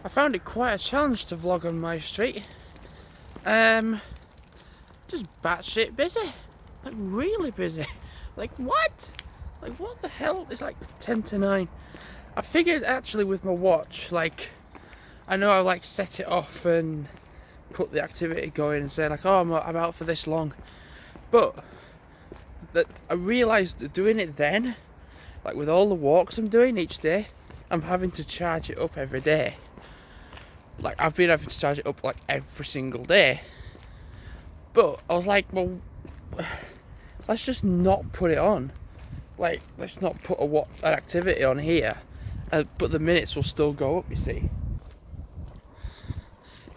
I found it quite a challenge to vlog on my street. Just batshit busy. Like really busy. Like what? Like what the hell? It's like 10 to 9. I figured actually with my watch, like, I know I like set it off and put the activity going and say like, oh, I'm out for this long. But that I realised that doing it then, like with all the walks I'm doing each day, I'm having to charge it up every day. Like I've been having to charge it up like every single day. But I was like, well, let's just not put it on. Like, let's not put an activity on here. But the minutes will still go up, you see.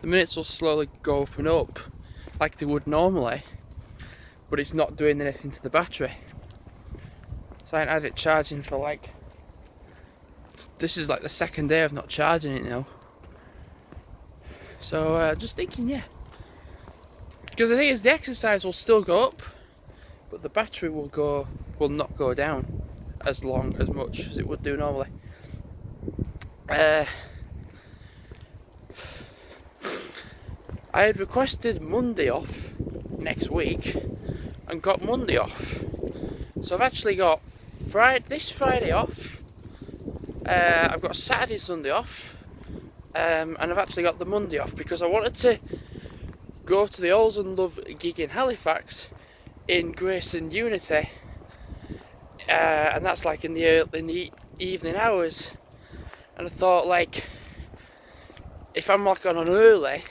The minutes will slowly go up and up, like they would normally. But it's not doing anything to the battery. So I ain't had it charging for like... This is like the second day of not charging it now. So just thinking, yeah. Because the thing is, the exercise will still go up, but the battery will not go down as much as it would do normally. I had requested Monday off next week and got Monday off. So I've actually got this Friday off. I've got Saturday, Sunday off, and I've actually got the Monday off because I wanted to go to the Alls and Love gig in Halifax in Grace and Unity, and that's like in the evening hours. And I thought, like, if I'm like on an early,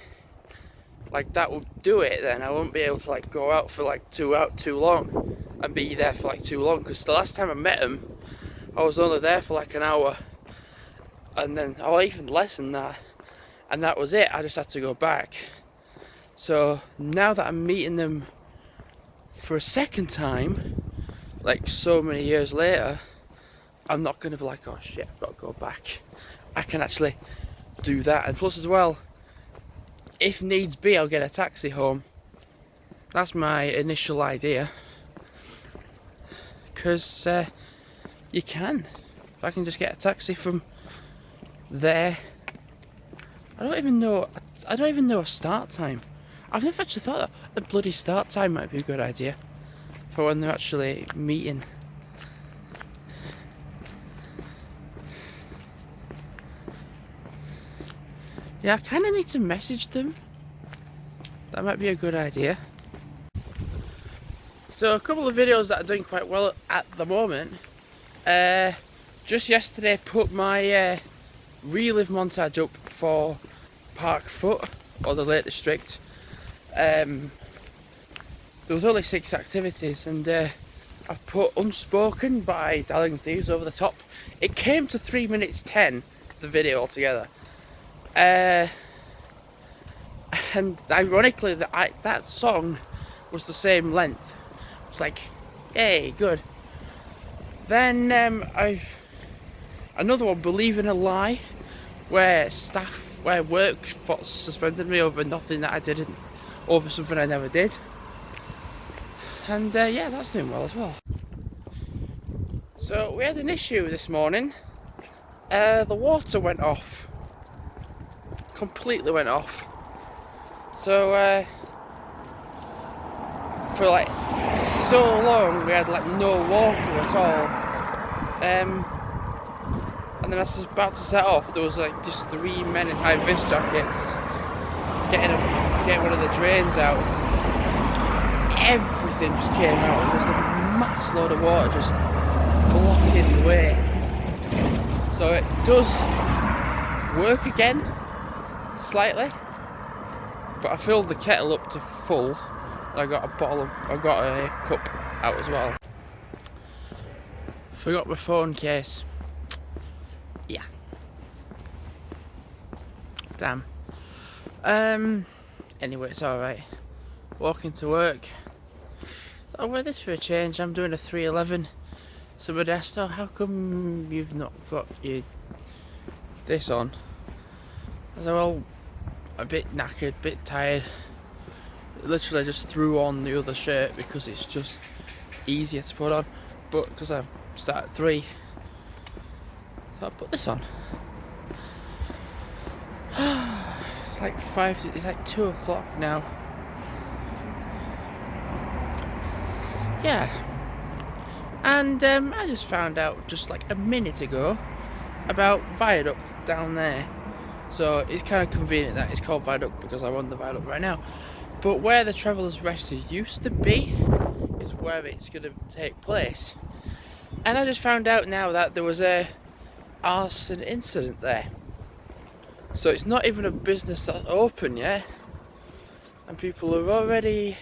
like that would do it. Then I won't be able to like go out for like too long and be there for like too long. Because the last time I met him, I was only there for like an hour, and then even less than that, and that was it. I just had to go back. So now that I'm meeting them for a second time, like so many years later, I'm not going to be like, oh shit, I've got to go back. I can actually do that. And plus as well, if needs be, I'll get a taxi home. That's my initial idea. Because you can. If I can just get a taxi from there. I don't even know a start time. I've never actually thought that the bloody start time might be a good idea for when they're actually meeting. Yeah, I kind of need to message them. That might be a good idea. So a couple of videos that are doing quite well at the moment. Just yesterday put my relive montage up for Park Foot, or the Lake District. There was only 6 activities, and I've put Unspoken by Darling Thieves over the top. It came to 3 minutes 10, the video altogether. And ironically, that song was the same length. It's like, yay, good. Then I've another one, Believe in a Lie, where work suspended me over nothing that I didn't, over something I never did. And yeah, that's doing well as well. So we had an issue this morning. The water went off. Completely went off. So for like so long we had like no water at all. And then as I was about to set off, there was like just 3 men in high vis jackets getting one of the drains out. Everything just came out. There was like a mass load of water just blocking the way. So it does work again, slightly. But I filled the kettle up to full, and I got a cup out as well. Forgot my phone case. Yeah. Damn. Anyway, it's alright. Walking to work. I'll wear this for a change. I'm doing a 311. Somebody asked, oh, how come you've not got this on? I said, well, a bit knackered, a bit tired. Literally just threw on the other shirt because it's just easier to put on. But because I start at 3, I thought I'd put this on. like 5, it's like 2 o'clock now. Yeah. And I just found out just like a minute ago about Viaduct down there. So it's kind of convenient that it's called Viaduct because I'm on the Viaduct right now. But where the Travellers Rest used to be is where it's going to take place. And I just found out now that there was a arson incident there. So it's not even a business that's open yet. And people are already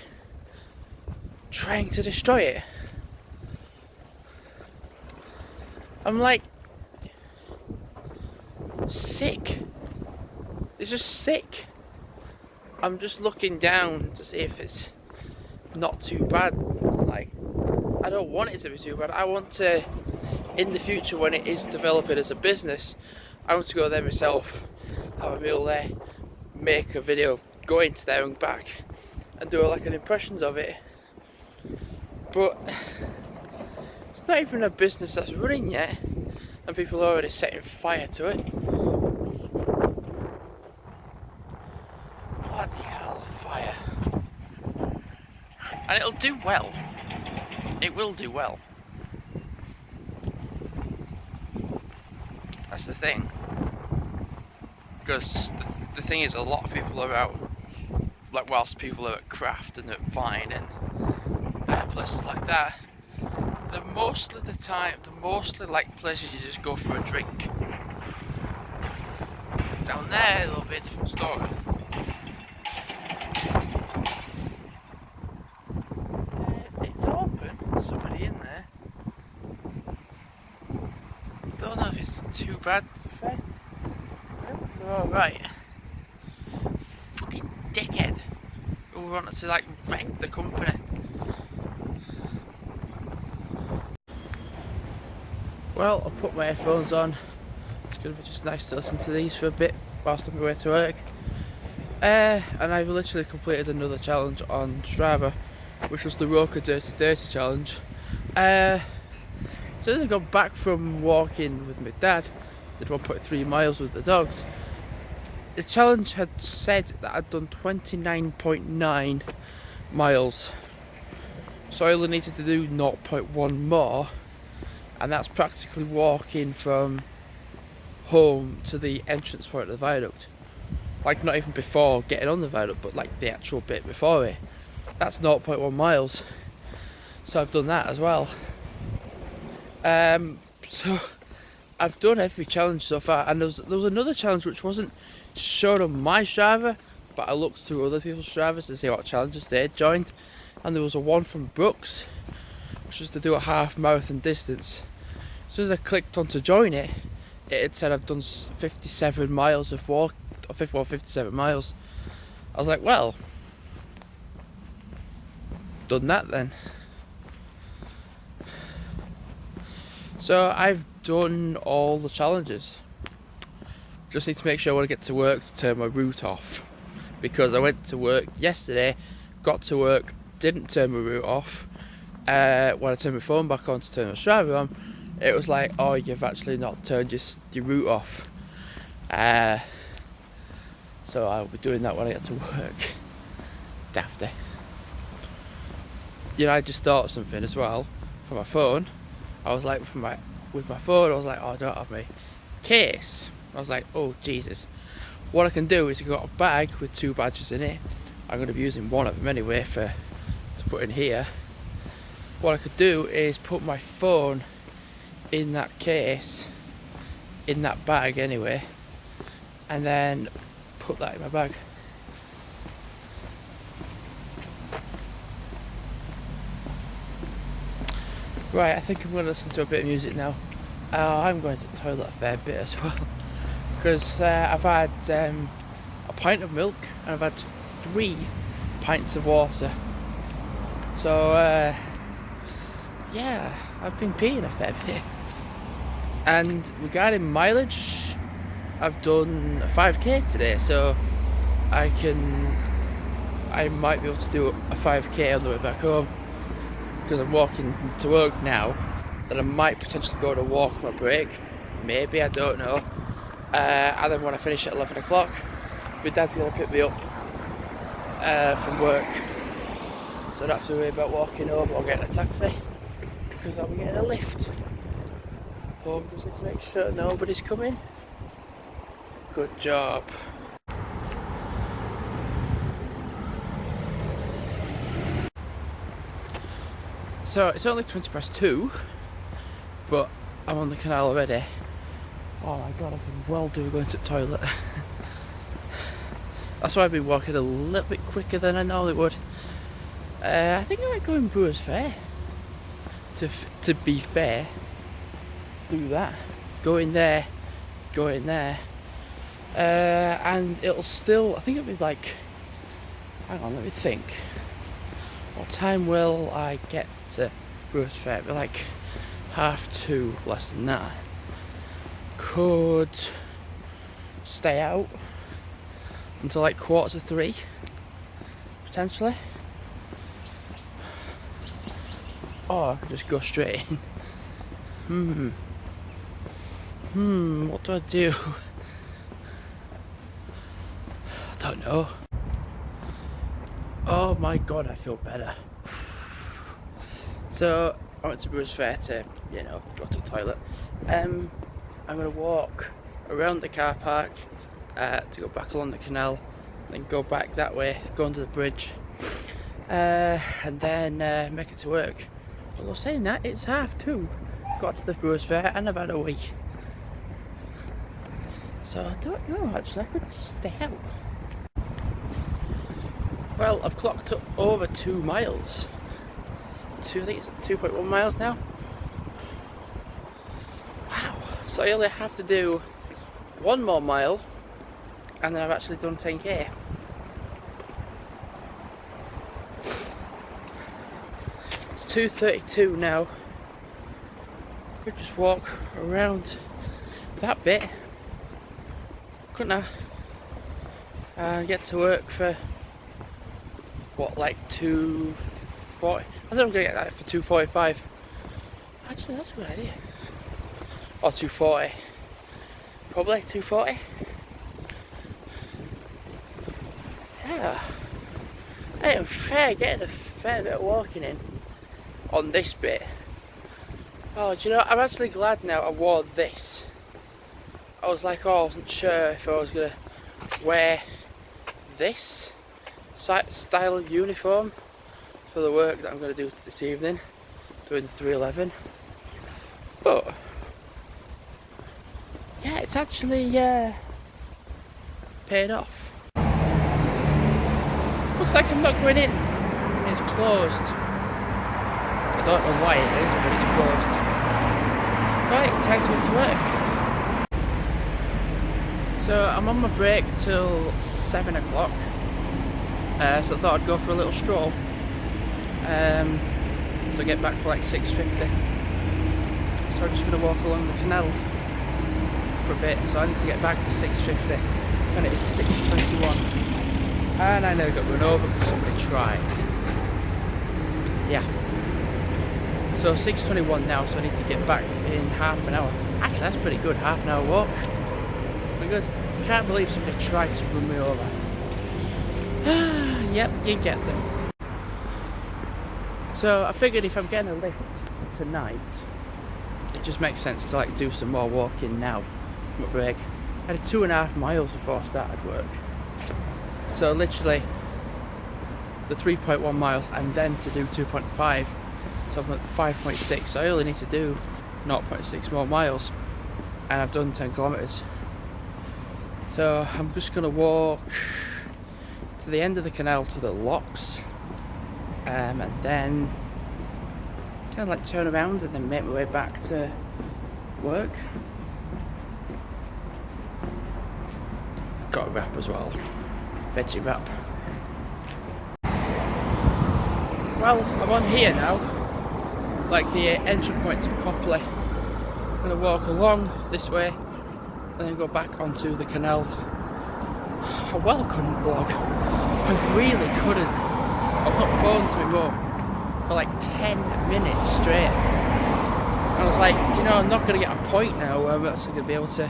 trying to destroy it. I'm like sick. It's just sick. I'm just looking down to see if it's not too bad. Like, I don't want it to be too bad. I want to, in the future when it is developing as a business, I want to go there myself, have a meal there, make a video going to there and back, and do like an impressions of it. But it's not even a business that's running yet, and people are already setting fire to it. Bloody hell, fire. And it'll do well. It will do well. That's the thing. Because the thing is, a lot of people are out, like whilst people are at Craft and at Vine and places like that, they're mostly like places you just go for a drink. Down there, it'll be a different story. It's open, there's somebody in there. Don't know if it's too bad to say. Alright. Fucking dickhead who wanted to like wreck the company. Well, I'll put my headphones on. It's going to be just nice to listen to these for a bit whilst I'm away to work. And I've literally completed another challenge on Strava, which was the Roker Dirty 30 challenge. So as I got back from walking with my dad, did 1.3 miles with the dogs. The challenge had said that I'd done 29.9 miles. So I only needed to do 0.1 more. And that's practically walking from home to the entrance point of the viaduct. Like, not even before getting on the viaduct, but like the actual bit before it. That's 0.1 miles. So I've done that as well. So I've done every challenge so far, and there was another challenge which wasn't shown on my Strava, but I looked through other people's Stravas to see what challenges they'd joined, and there was a one from Brooks, which was to do a half marathon distance. As soon as I clicked on to join it, it had said I've done 57 miles of walk, or 57 miles. I was like, well, done that then. So I've done all the challenges. Just need to make sure when I get to work to turn my route off, because I went to work yesterday, got to work, didn't turn my route off. When I turned my phone back on to turn my Strava on, it was like, oh, you've actually not turned your route off. So I'll be doing that when I get to work. Dafty. You know, I just thought of something as well for my phone. I was like, with my phone, I was like, oh, I don't have my case. I was like, oh Jesus. What I can do is I've got a bag with 2 badges in it. I'm going to be using one of them anyway to put in here. What I could do is put my phone in that case, in that bag anyway, and then put that in my bag. Right, I think I'm going to listen to a bit of music now. I'm going to the toilet a fair bit as well, because I've had a pint of milk and I've had 3 pints of water. So yeah, I've been peeing a fair bit. And regarding mileage, I've done a 5k today, so I might be able to do a 5k on the way back home, because I'm walking to work now. Then I might potentially go on a walk on my break, maybe, I don't know. And then when I finish at 11 o'clock, my dad's going to pick me up from work, so I don't have to worry about walking home or getting a taxi, because I'll be getting a lift. Home just need to make sure nobody's coming. Good job. So it's only 2:20, but I'm on the canal already. Oh my god, I can well do going to the toilet. That's why I've been walking a little bit quicker than I normally would. I think I might go in Brewers Fayre. To be fair, do that. Go in there, and it'll still, I think it'll be like, hang on, let me think. What time will I get to Brewers Fayre? It'll be like 2:30, less than that. Could stay out until like 2:45, potentially. Or I could just go straight in. What do I do? I don't know. Oh my god, I feel better. So I went to Brewers Fayre to, go to the toilet. I'm gonna walk around the car park to go back along the canal, then go back that way, go under the bridge, and then make it to work. Although saying that, it's 2:30. Got to the Brewers Fayre and I've had a wee. So I don't know, actually, I could stay out. Well, I've clocked up over 2 miles. I think it's 2.1 miles now. Wow. So I only have to do 1 more mile and then I've actually done 10k. It's 2:32 now. Could just walk around that bit, couldn't I? And get to work for what, like 2:40? I think I'm gonna get that for 2:45. Actually, that's a good idea. Or 2:40. Probably 2:40. Yeah. I am getting a fair bit of walking in on this bit. Oh, do you know, I'm actually glad now I wore this. I was like, I wasn't sure if I was gonna wear this style of uniform for the work that I'm going to do this evening, doing the 311. But yeah, it's actually paid off. Looks like I'm not going in. It's closed. I don't know why it is, but it's closed. Right, time to get to work. So I'm on my break till 7 o'clock. So I thought I'd go for a little stroll. So get back for like 6:50. So I'm just going to walk along the canal for a bit. So I need to get back for 6:50. And it is 6:21. And I nearly got run over because somebody tried. Yeah. So 6:21 now, so I need to get back in half an hour. Actually, that's pretty good, half an hour walk. Pretty good. I can't believe somebody tried to run me over. Yep, you get them. So I figured if I'm getting a lift tonight, it just makes sense to like do some more walking now. My break. I had 2.5 miles before I started work. So literally the 3.1 miles and then to do 2.5. So I'm at 5.6. So I only need to do 0.6 more miles. And I've done 10 kilometres. So I'm just going to walk to the end of the canal to the locks, and then kind of like turn around and then make my way back to work. Got a wrap as well, veggie wrap. Well, I'm on here now, like the entry point to Copley. I'm going to walk along this way and then go back onto the canal. I well couldn't vlog. I really couldn't. I've not phoned to my mum for like 10 minutes straight. I was like, do you know, I'm not going to get a point now where I'm actually going to be able to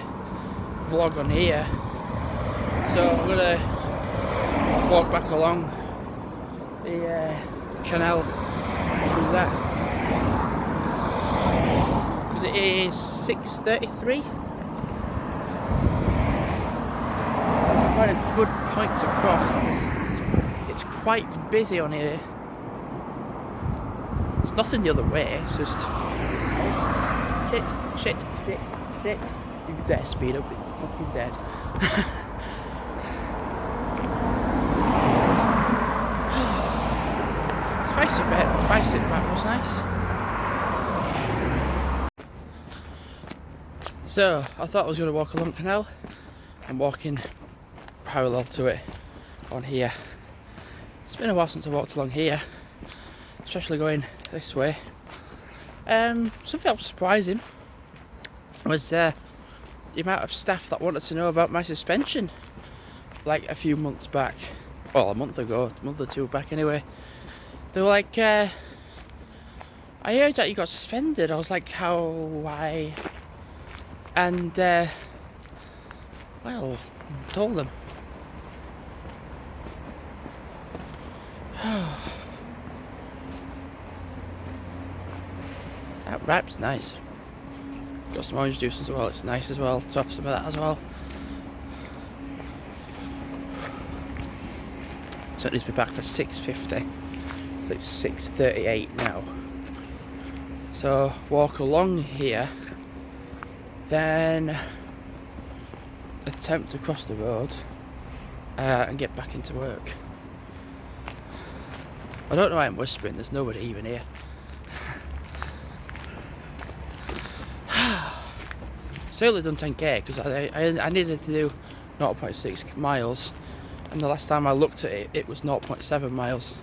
vlog on here. So I'm gonna walk back along the canal and do that, because it is 6:33. Quite a good point to cross. It's quite busy on here. There's nothing the other way, it's just shit. You better speed up, you're fucking dead. Spicy bit, spicy back was nice. So I thought I was going to walk along the canal. I'm walking parallel to it on here. It's been a while since I walked along here, especially going this way. Something else surprising was the amount of staff that wanted to know about my suspension, like a few months back, well, a month ago, a month or two back anyway. They were like, I heard that you got suspended. I was like, how, why? And well, I told them. That wrap's nice. Got some orange juice as well, it's nice as well, to have some of that as well. So it needs to be back for 6:50. So it's 6:38 now. So walk along here, then attempt to cross the road and get back into work. I don't know why I'm whispering, there's nobody even here. Certainly done 10k because I needed to do 0.6 miles, and the last time I looked at it, it was 0.7 miles.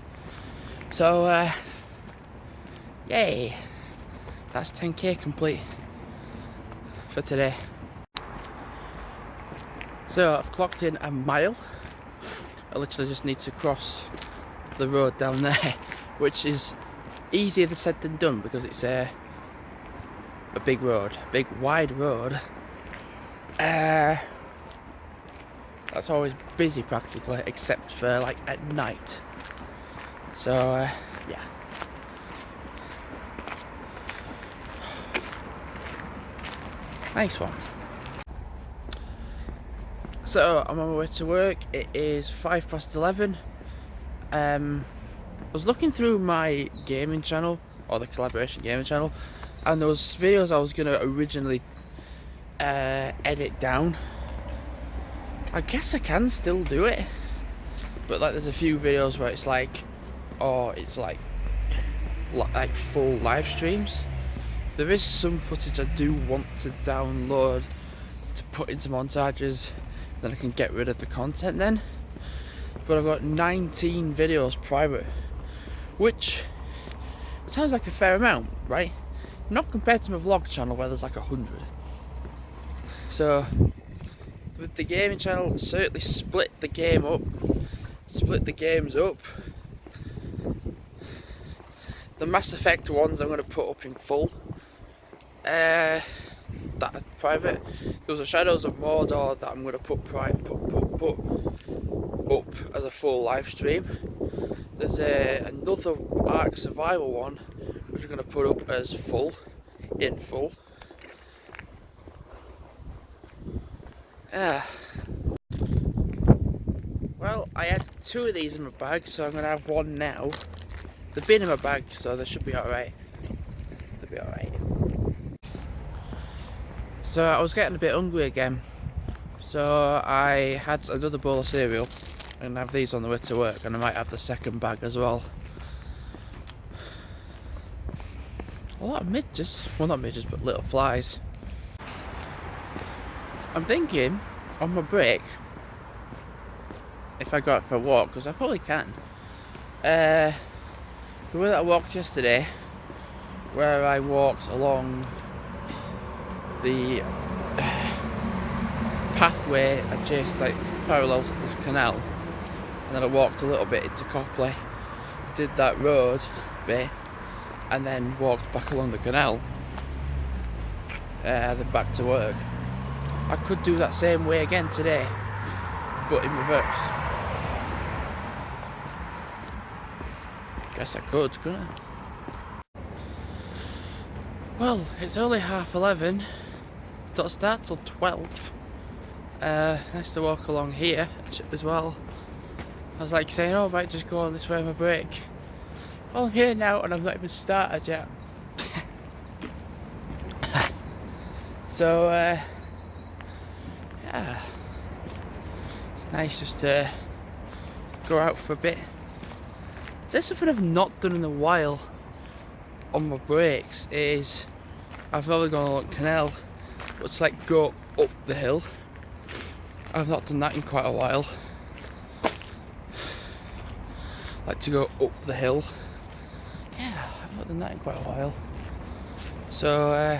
So yay, that's 10k complete for today. So I've clocked in a mile. I literally just need to cross the road down there, which is easier said than done because it's a big road, big wide road. That's always busy practically, except for like at night. So yeah. Nice one. So I'm on my way to work. It is 11:05. I was looking through my gaming channel, or the collaboration gaming channel, and there was videos I was going to originally edit down. I guess I can still do it, but like there's a few videos where it's like, oh, it's like full live streams. There is some footage I do want to download to put into montages, then I can get rid of the content then. But I've got 19 videos private, which sounds like a fair amount, right? Not compared to my vlog channel where there's like 100. So with the gaming channel, certainly split the games up. The Mass Effect ones I'm going to put up in full. That are private. There's a Shadows of Mordor that I'm going to put up as a full live stream. There's another Ark Survival one which I'm going to put up as in full. Well, I had 2 of these in my bag, so I'm going to have one now. They've been in my bag, so they should be alright. They'll be alright. So I was getting a bit hungry again, so I had another bowl of cereal and have these on the way to work, and I might have the second bag as well. A lot of midges, well not midges but little flies. I'm thinking on my break, if I go out for a walk, because I probably can, the way that I walked yesterday, where I walked along the pathway adjacent, like parallel to the canal, and then I walked a little bit into Copley, did that road bit, and then walked back along the canal, then back to work. I could do that same way again today, but in reverse. Guess I could, couldn't I? Well, it's only 11:30. Don't start till 12. Nice to walk along here as well. I was like saying, oh, I might just go on this way on my break. Well, I'm here now and I've not even started yet. So, yeah. It's nice just to go out for a bit. There's something I've not done in a while on my breaks is I've only gone along canal, but it's like go up the hill. I've not done that in quite a while. Like to go up the hill. Yeah, I've not done that in quite a while. So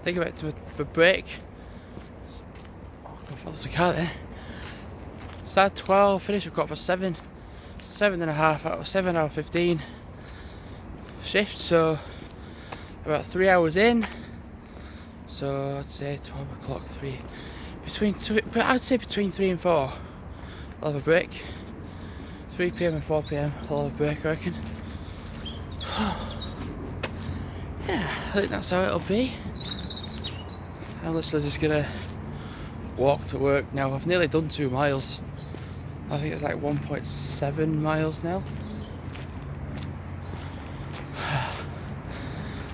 think about it to a break. Oh god, there's a car there. Start 12, finish at 7:15. 7.5 hours, 7 hour 15 shift, so about 3 hours in. So I'd say 12 o'clock, but I'd say between 3 and 4 I'll have a break. 3 PM and 4 PM I'll have a break, I reckon. Yeah, I think that's how it'll be. I'm literally just gonna walk to work now. I've nearly done 2 miles. I think it's like 1.7 miles now.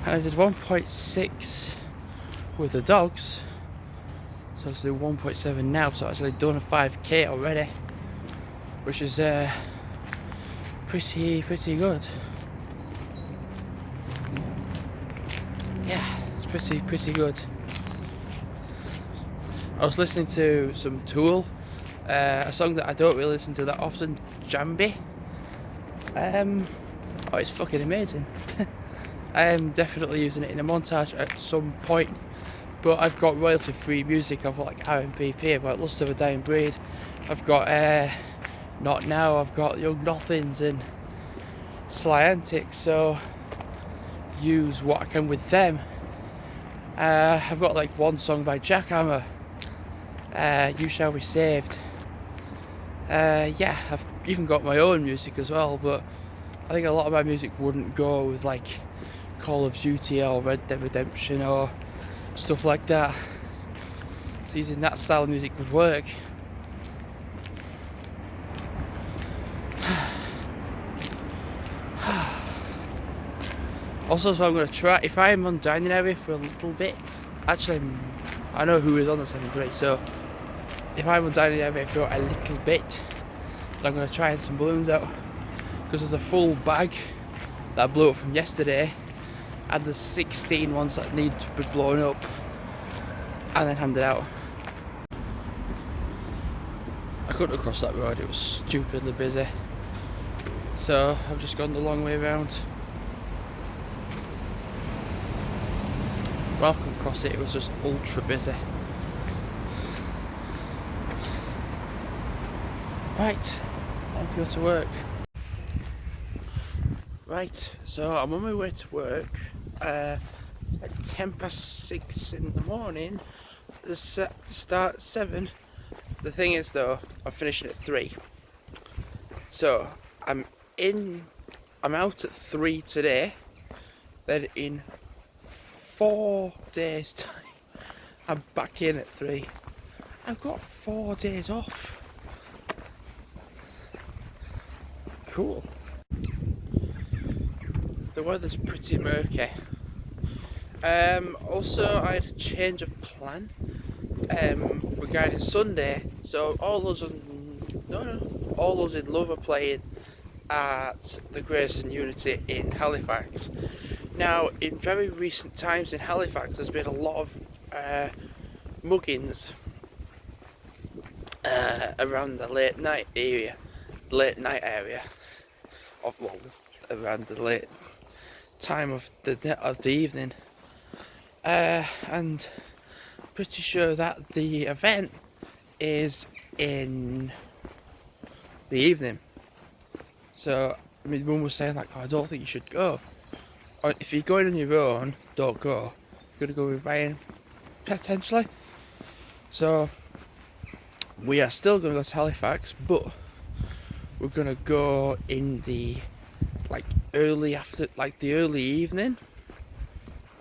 And I did 1.6 with the dogs. So I'll do 1.7 now, so I've actually done a 5k already. Which is pretty good. Yeah, it's pretty good. I was listening to some Tool, a song that I don't really listen to that often, Jambi. Oh, it's fucking amazing. I am definitely using it in a montage at some point, but I've got royalty-free music. I've got like RMPP, I've got Lust of a Dying Breed, I've got Not Now, I've got Young Nothings and Sly Antics, so use what I can with them. I've got like one song by Jackhammer, You Shall Be Saved. Yeah, I've even got my own music as well, but I think a lot of my music wouldn't go with like Call of Duty or Red Dead Redemption or stuff like that. So using that style of music would work. Also, so I'm going to try, if I'm on dining area for a little bit, actually, I know who is on the 7th, so if I'm on dining area for a little bit, I'm going to try some balloons out, because there's a full bag that I blew up from yesterday, and there's 16 ones that need to be blown up, and then handed out. I couldn't have crossed that road, it was stupidly busy, so I've just gone the long way around. Welcome across it was just ultra busy. Right, time to go to work. Right, so I'm on my way to work. It's like 6:10 in the morning. The start at 7. The thing is though, I'm finishing at 3. So I'm out at 3 today. Then in 4 days time I'm back in at 3. I've got 4 days off. Cool. The weather's pretty murky. Also I had a change of plan regarding Sunday. So all those in Love are playing at the Grace and Unity in Halifax. Now, in very recent times in Halifax, there's been a lot of muggings around the late night area around the late time of the evening, and pretty sure that the event is in the evening. So, I mean, Mum was saying like, oh, I don't think you should go. Or if you're going on your own, don't go. You're gonna go with Ryan potentially. So we are still going to go to Halifax, but we're going to go in the early evening.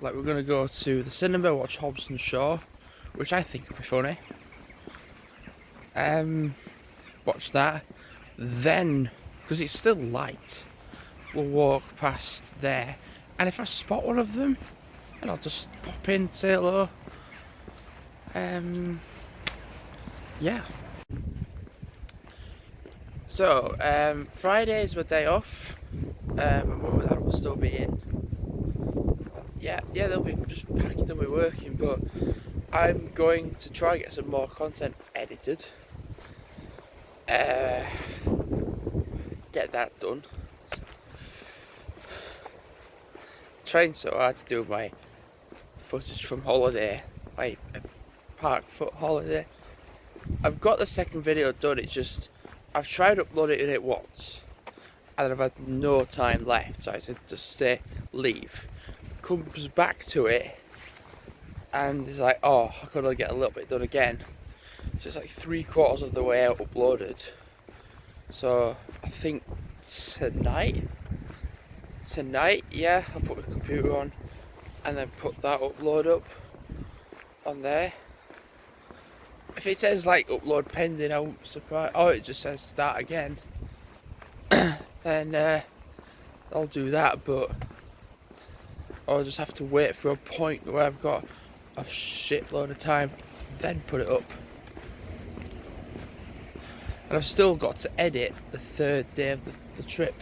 Like, we're going to go to the cinema, watch Hobson Shaw, which I think will be funny. Watch that. Then, because it's still light, we'll walk past there. And if I spot one of them, then I'll just pop in, say hello. Yeah. So, Friday's my day off. My mum and dad will still be in. Yeah, they'll be just packing, they'll be working, but I'm going to try and get some more content edited. Get that done. Trying so hard to do my footage from holiday, my park foot holiday. I've got the second video done, it's just I've tried uploading it once and I've had no time left, so I said just say leave. Comes back to it and it's like, oh, I could only get a little bit done again. So it's like 3/4 of the way out uploaded. So I think tonight, yeah, I'll put my computer on and then put that upload up on there. If it says like upload pending, I won't be surprised. Oh, it just says start again. Then I'll do that, but I'll just have to wait for a point where I've got a shitload of time, then put it up. And I've still got to edit the third day of the trip.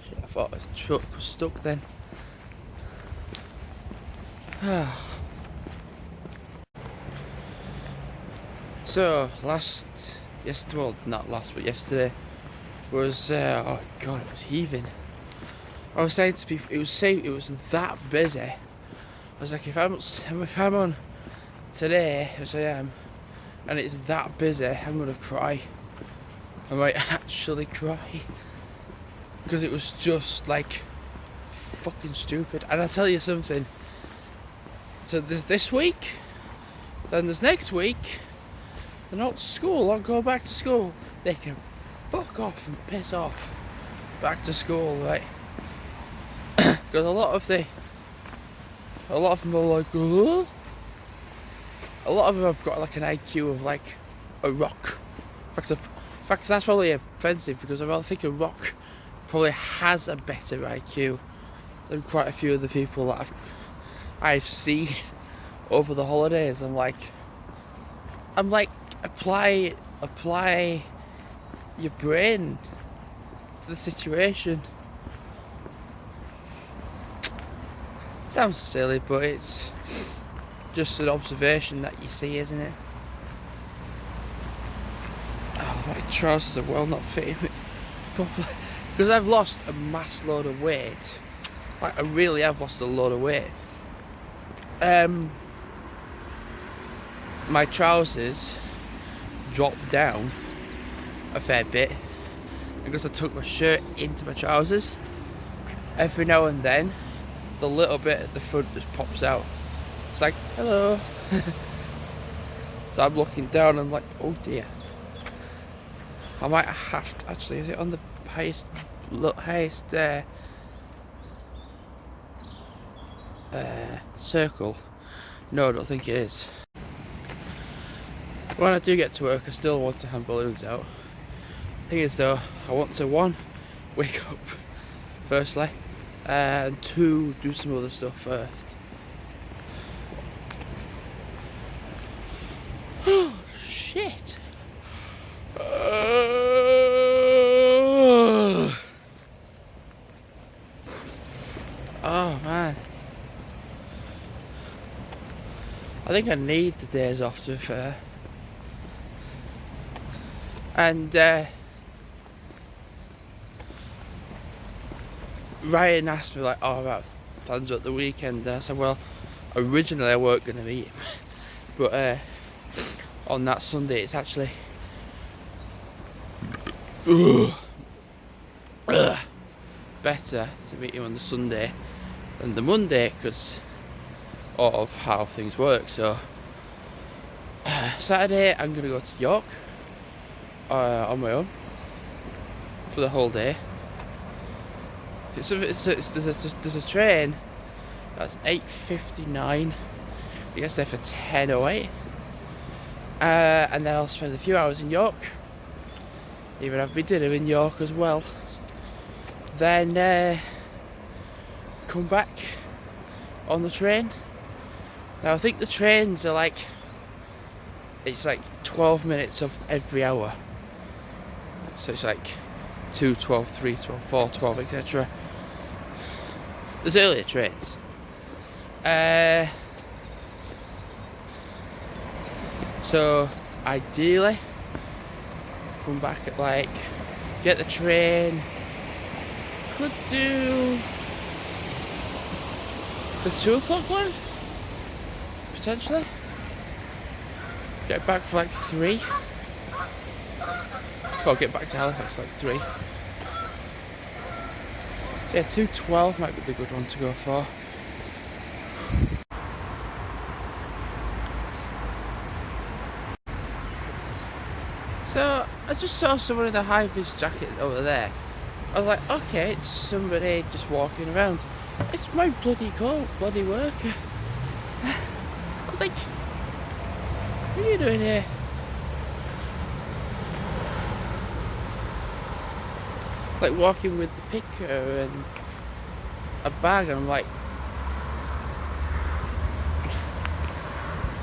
Shit, I thought the truck was stuck then. So yesterday was oh god, it was heaving. I was saying to people, it was that busy. I was like, if I'm on today as I am, and it's that busy, I'm gonna cry. I might actually cry because it was just like fucking stupid. And I'll tell you something. So there's this week, then there's next week. They're not school. I'll go back to school. They can fuck off and piss off. Back to school, right? Because a lot of them are like, oh. A lot of them have got like an IQ of like a rock. In fact, that's probably offensive because I think a rock probably has a better IQ than quite a few of the people that I've seen over the holidays. I'm like, apply your brain to the situation. Sounds silly, but it's just an observation that you see, isn't it? Oh, my trousers are well not fitting me properly because I've lost a mass load of weight. Like, I really have lost a load of weight. My trousers dropped down a fair bit because I took my shirt into my trousers. Every now and then, the little bit at the front just pops out. It's like, hello. So I'm looking down and I'm like, oh dear. I might have to, actually, is it on the highest circle? No, I don't think it is. When I do get to work, I still want to hang balloons out. Thing is though, I want to, 1, wake up firstly, and 2, do some other stuff first. Oh shit. Oh man. I think I need the days off, to be fair. And Ryan asked me like, oh, about plans at the weekend, and I said, well, originally I weren't going to meet him, but on that Sunday it's actually better to meet him on the Sunday than the Monday, because of how things work. So Saturday I'm gonna go to York on my own for the whole day. There's a train that's 8:59. I guess there for 10:08, and then I'll spend a few hours in York. Even have my dinner in York as well. Then come back on the train. Now I think the trains are like, it's like 12 minutes of every hour. So it's like 2, 12, 3, 12, 4, 12, etc. There's earlier trains. So ideally, come back at like, get the train. Could do the 2 o'clock one, potentially. Get back for like 3. Well, get back to Halifax like 3. Yeah, 2:12 might be the good one to go for. So I just saw someone in a high-vis jacket over there. I was like, okay, it's somebody just walking around. It's my bloody bloody worker. I was like, what are you doing here? Like walking with the picker and a bag, and I'm like,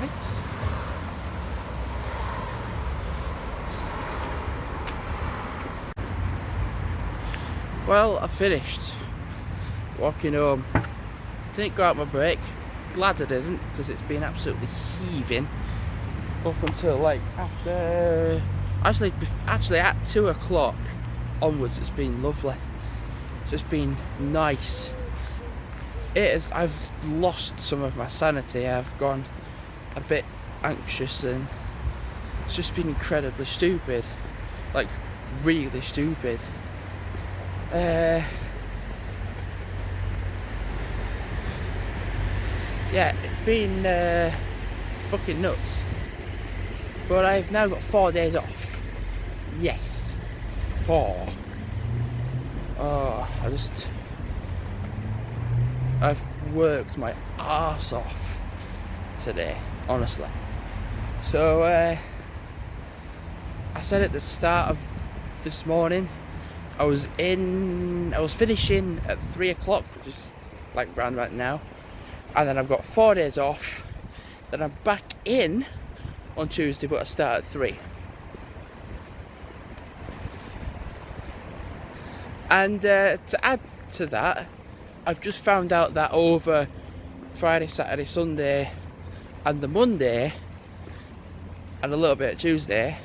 what? Well, I finished walking home. Didn't go out my break. Glad I didn't, because it's been absolutely heaving up until like after, actually at 2 o'clock onwards. It's been lovely. It's just been nice. I've lost some of my sanity. I've gone a bit anxious, and it's just been incredibly stupid, like really stupid. Yeah, it's been fucking nuts. But I've now got 4 days off. Yes, 4. Oh, I've worked my arse off today, honestly. So I said at the start of this morning, I was finishing at 3 o'clock, which is like round about now, and then I've got 4 days off. Then I'm back in on Tuesday, but I start at 3. And to add to that, I've just found out that over Friday, Saturday, Sunday, and the Monday, and a little bit of Tuesday,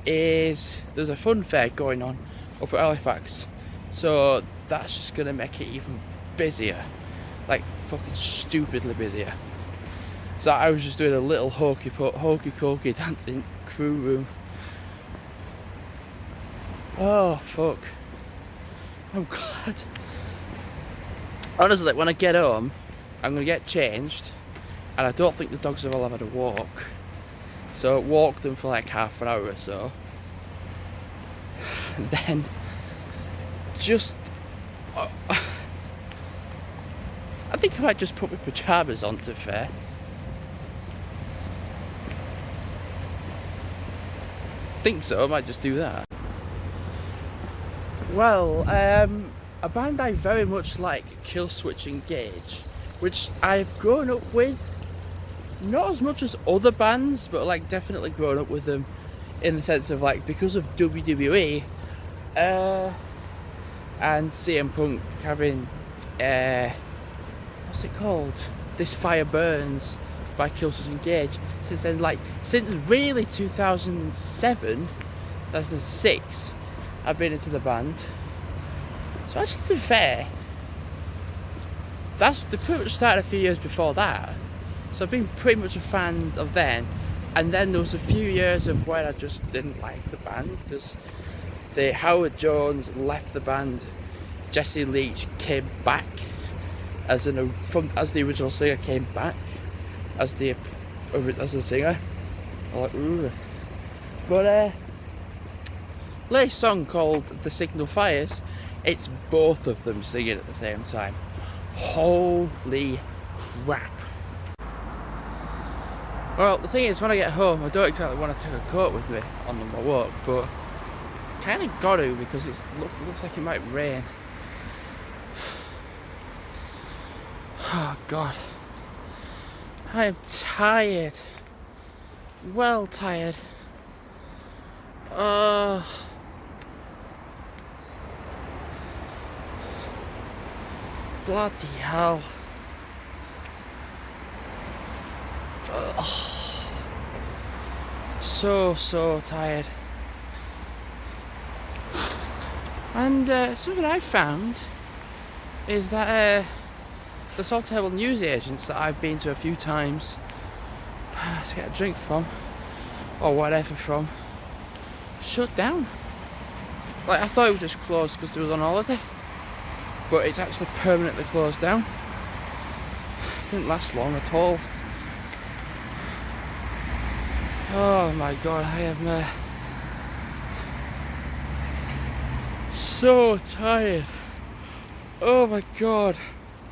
there's a fun fair going on up at Halifax. So that's just gonna make it even busier, like fucking stupidly busier. So I was just doing a little hokey cokey dancing crew room. Oh fuck, I'm glad. Honestly, when I get home, I'm gonna get changed, and I don't think the dogs have all had a walk. So walk them for like half an hour or so, and then just I think I might just put my pyjamas on, to be fair. I think so, I might just do that. Well, a band I very much like, Killswitch Engage, which I've grown up with, not as much as other bands, but like definitely grown up with them in the sense of like, because of WWE and CM Punk having what's it called? This Fire Burns by Killswitch Engage. Since really 2007, 2006, I've been into the band. So actually, to be fair, they pretty much started a few years before that. So I've been pretty much a fan of them. And then there was a few years of where I just didn't like the band, because Howard Jones left the band, Jesse Leach came back, as the original singer came back as the singer. I'm like, ooh. But latest song called The Signal Fires, it's both of them singing at the same time. Holy crap. Well, the thing is, when I get home, I don't exactly want to take a coat with me on my walk, but kind of got to, because it looks like it might rain. Oh God, I am tired, well tired. Bloody hell. So tired. And something I found is that the Saltable newsagents that I've been to a few times to get a drink from, or whatever from, shut down. Like, I thought it was just closed because they was on holiday, but it's actually permanently closed down. It didn't last long at all. Oh my God, I am so tired. Oh my God.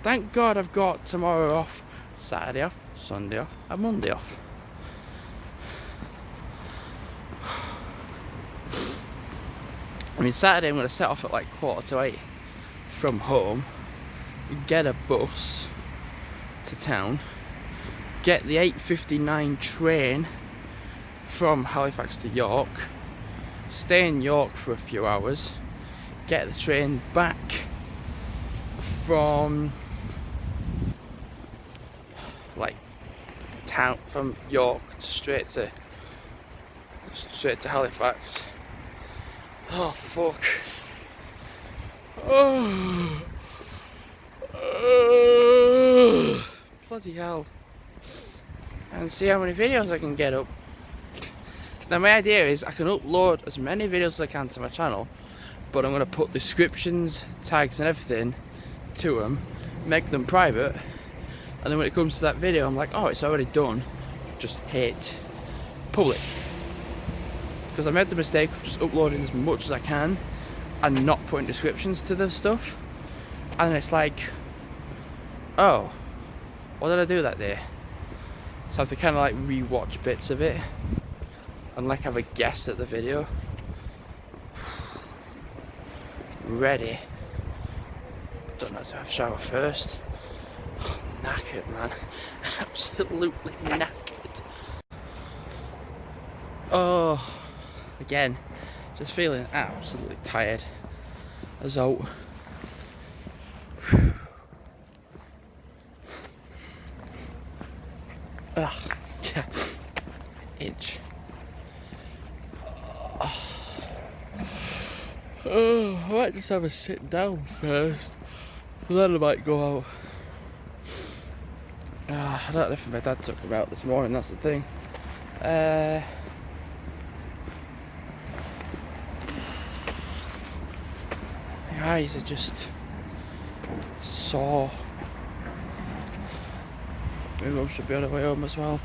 Thank God I've got tomorrow off, Saturday off, Sunday off, and Monday off. I mean, Saturday I'm going to set off at like 7:45 from home, get a bus to town, get the 8:59 train from Halifax to York, stay in York for a few hours, get the train back from like town, from York straight to Halifax. Oh fuck. Bloody hell. And see how many videos I can get up. Now my idea is I can upload as many videos as I can to my channel, but I'm going to put descriptions, tags and everything to them, make them private, and then when it comes to that video I'm like, oh, it's already done, just hit public. Because I made the mistake of just uploading as much as I can and not putting descriptions to the stuff, and then it's like, oh, what did I do that day? So I have to kind of like re-watch bits of it and like have a guess at the video. Ready. Don't know to have a shower first. Knackered, man. Absolutely knackered. Oh, again, just feeling absolutely tired as out. Ugh, yeah. Itch. Oh, I might just have a sit down first, and then I might go out. I don't know if my dad took me out this morning, that's the thing. My eyes are just sore. My mum should be on her way home as well.